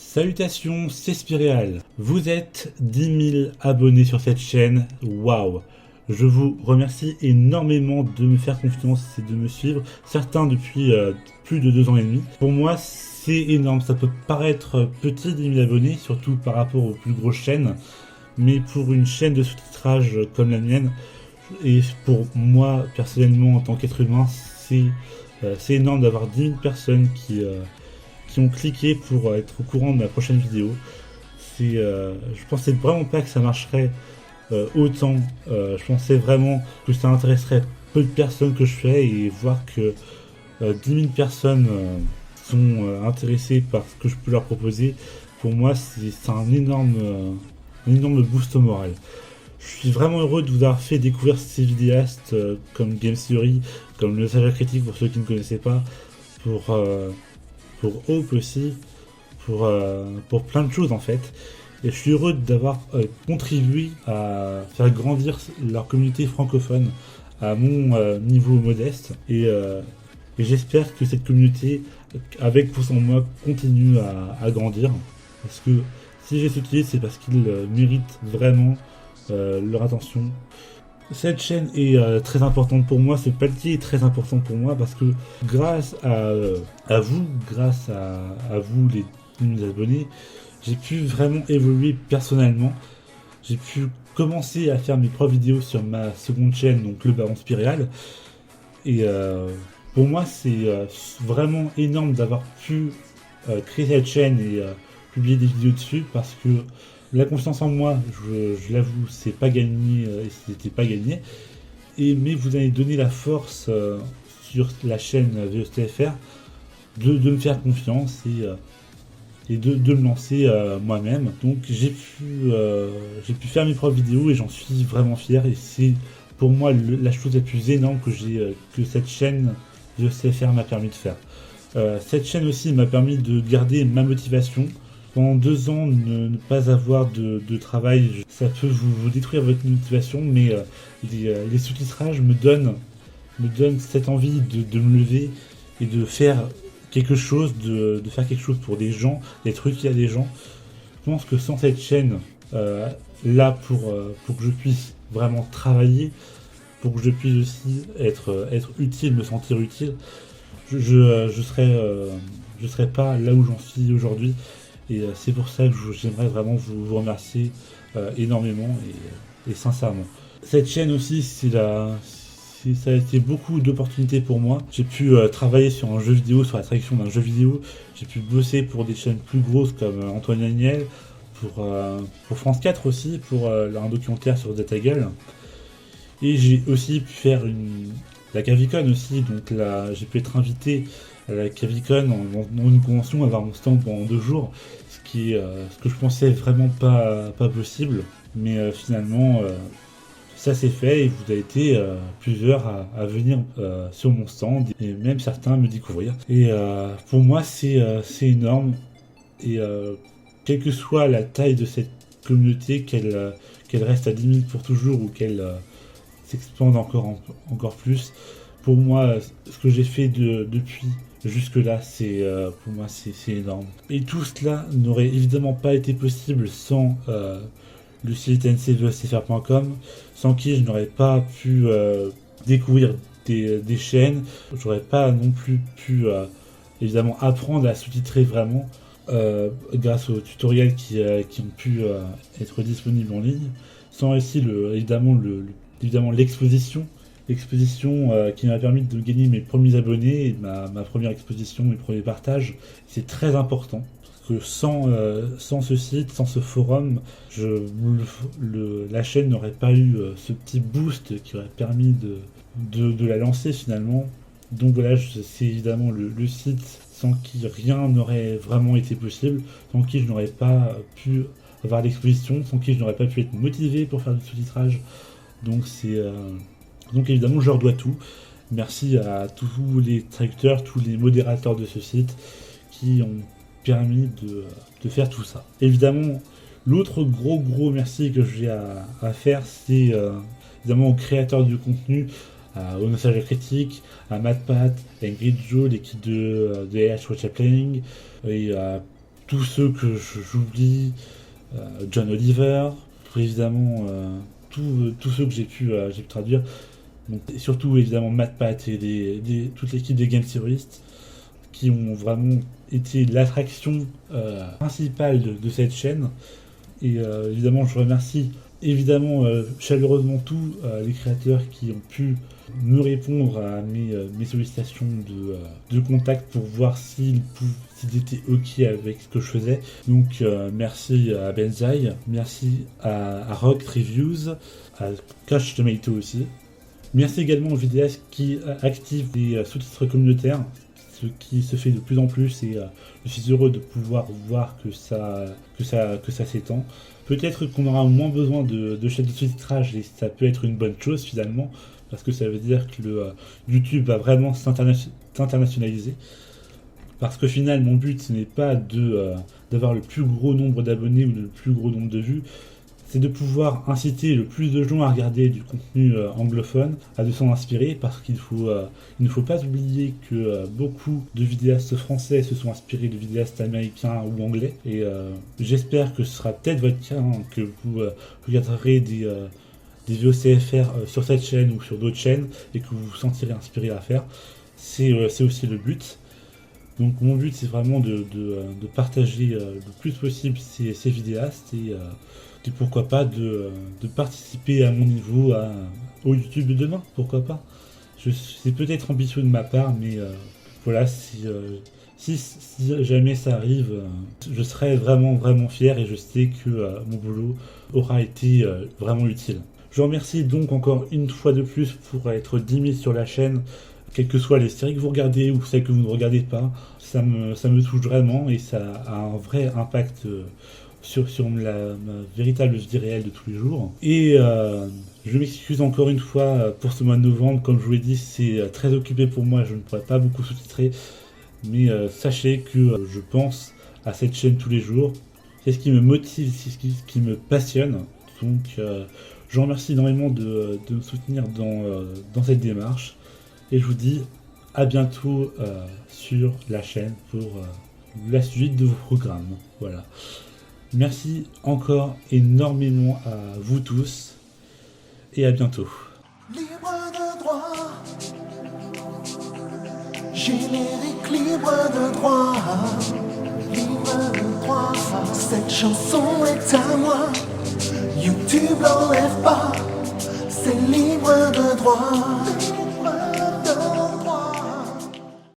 Salutations, c'est Spiréal. Vous êtes 10 000 abonnés sur cette chaîne. Waouh! Je vous remercie énormément de me faire confiance et de me suivre. Certains depuis plus de 2 ans et demi. Pour moi, c'est énorme. Ça peut paraître petit, 10 000 abonnés, surtout par rapport aux plus grosses chaînes. Mais pour une chaîne de sous-titrage comme la mienne, et pour moi personnellement en tant qu'être humain, c'est énorme d'avoir 10 000 personnes qui ont cliqué pour être au courant de ma prochaine vidéo. Je pensais vraiment pas que ça marcherait autant. Je pensais vraiment que ça intéresserait peu de personnes que je fais, et voir que 10 000 personnes sont intéressées par ce que je peux leur proposer. Pour moi, c'est un énorme boost au moral. Je suis vraiment heureux de vous avoir fait découvrir ces vidéastes comme Game Theory, comme le Sage Critique pour ceux qui ne connaissaient pas, pour Hope aussi, pour plein de choses en fait. Et je suis heureux d'avoir contribué à faire grandir leur communauté francophone à mon niveau modeste. Et j'espère que cette communauté, avec ou sans moi, continue à grandir. Parce que si j'ai soutenu, c'est parce qu'ils méritent vraiment leur attention. Cette chaîne est très importante pour moi, ce palier est très important pour moi, parce que grâce à vous, grâce à vous les abonnés, j'ai pu vraiment évoluer personnellement. J'ai pu commencer à faire mes propres vidéos sur ma seconde chaîne, donc le Baron Spiréal. Et pour moi, c'est vraiment énorme d'avoir pu créer cette chaîne et publier des vidéos dessus, parce que la confiance en moi, je l'avoue, c'est pas gagné et c'était pas gagné. Mais vous avez donné la force sur la chaîne VOSTFR de me faire confiance et de me lancer moi-même. Donc j'ai pu faire mes propres vidéos et j'en suis vraiment fier. Et c'est pour moi la chose la plus énorme que cette chaîne VOSTFR m'a permis de faire. Cette chaîne aussi m'a permis de garder ma motivation. Pendant 2 ans, ne pas avoir de travail, ça peut vous détruire votre motivation, mais les sous-titrages me donnent cette envie de me lever et de faire quelque chose, de faire quelque chose pour des gens, d'être utile à des gens. Je pense que sans cette chaîne là pour que je puisse vraiment travailler, pour que je puisse aussi être utile, me sentir utile, je serais pas là où j'en suis aujourd'hui. Et c'est pour ça que j'aimerais vraiment vous remercier énormément et sincèrement. Cette chaîne aussi, ça a été beaucoup d'opportunités pour moi. J'ai pu travailler sur un jeu vidéo, sur la traduction d'un jeu vidéo. J'ai pu bosser pour des chaînes plus grosses comme Antoine Daniel, pour France 4 aussi, pour un documentaire sur Datagal. Et j'ai aussi pu faire la Cavicon aussi, donc là j'ai pu être invité à la Cavicon dans une convention, avoir mon stand pendant 2 jours, ce que je pensais vraiment pas possible, mais finalement ça s'est fait, et vous avez été plusieurs à venir sur mon stand, et même certains à me découvrir. Et pour moi c'est énorme, et quelle que soit la taille de cette communauté, qu'elle reste à 10 000 pour toujours ou qu'elle s'expande encore plus, pour moi ce que j'ai fait depuis jusque là, pour moi c'est énorme. Et tout cela n'aurait évidemment pas été possible sans le site ncvostfr.com, sans qui je n'aurais pas pu découvrir des chaînes. J'aurais pas non plus pu évidemment apprendre à sous-titrer vraiment grâce aux tutoriels qui ont pu être disponibles en ligne, sans aussi évidemment l'exposition qui m'a permis de gagner mes premiers abonnés et ma première exposition, mes premiers partages. C'est très important, parce que sans ce site, sans ce forum, la chaîne n'aurait pas eu ce petit boost qui aurait permis de la lancer finalement. Donc voilà, c'est évidemment le site sans qui rien n'aurait vraiment été possible, sans qui je n'aurais pas pu avoir l'exposition, sans qui je n'aurais pas pu être motivé pour faire du sous-titrage. Donc évidemment, je leur dois tout. Merci à tous les traducteurs, tous les modérateurs de ce site qui ont permis de faire tout ça. Évidemment, l'autre gros merci que j'ai à faire, c'est évidemment aux créateurs du contenu, au Message Critique, à MatPat, à Ingrid Jo, l'équipe de AH Watch Playing, et à tous ceux que j'oublie, John Oliver, évidemment tous ceux que j'ai pu traduire. Donc, et surtout évidemment MatPat et toute l'équipe des Game Theorists qui ont vraiment été l'attraction principale de cette chaîne. Et évidemment je remercie chaleureusement tous les créateurs qui ont pu me répondre à mes sollicitations de contact pour voir s'ils étaient ok avec ce que je faisais. Donc merci à Benzaï, merci à Rock Reviews, à Cash Tomato aussi. Merci également aux vidéastes qui activent les sous-titres communautaires, ce qui se fait de plus en plus, et je suis heureux de pouvoir voir que ça s'étend. Peut-être qu'on aura moins besoin de chaînes de sous-titrage, et ça peut être une bonne chose finalement, parce que ça veut dire que YouTube va vraiment s'internationaliser. Parce qu'au final, mon but, ce n'est pas d'avoir le plus gros nombre d'abonnés ou le plus gros nombre de vues, c'est de pouvoir inciter le plus de gens à regarder du contenu anglophone, à s'en inspirer, parce qu'il ne faut pas oublier que beaucoup de vidéastes français se sont inspirés de vidéastes américains ou anglais, et j'espère que ce sera peut-être votre cas, que vous regarderez des VOCFR sur cette chaîne ou sur d'autres chaînes, et que vous vous sentirez inspiré à faire. C'est aussi le but. Donc mon but, c'est vraiment de partager le plus possible ces vidéastes, et pourquoi pas de participer à mon niveau au YouTube de demain, pourquoi pas. C'est peut-être ambitieux de ma part, mais voilà, si jamais ça arrive, je serai vraiment vraiment fier, et je sais que mon boulot aura été vraiment utile. Je vous remercie donc encore une fois de plus pour être 10 000 sur la chaîne, quelles que soient les séries que vous regardez ou celles que vous ne regardez pas. Ça me touche vraiment, et ça a un vrai impact sur ma véritable vie réelle de tous les jours. Et je m'excuse encore une fois pour ce mois de novembre. Comme je vous l'ai dit, c'est très occupé pour moi, je ne pourrais pas beaucoup sous-titrer, mais sachez que je pense à cette chaîne tous les jours. C'est ce qui me motive, c'est ce qui me passionne. Donc je vous remercie énormément de me soutenir dans cette démarche, et je vous dis à bientôt sur la chaîne pour la suite de vos programmes. Voilà. Merci encore énormément à vous tous, et à bientôt. Libre de droit, générique libre de droit, libre de droit. Cette chanson est à moi, YouTube l'enlève pas, c'est libre de droit.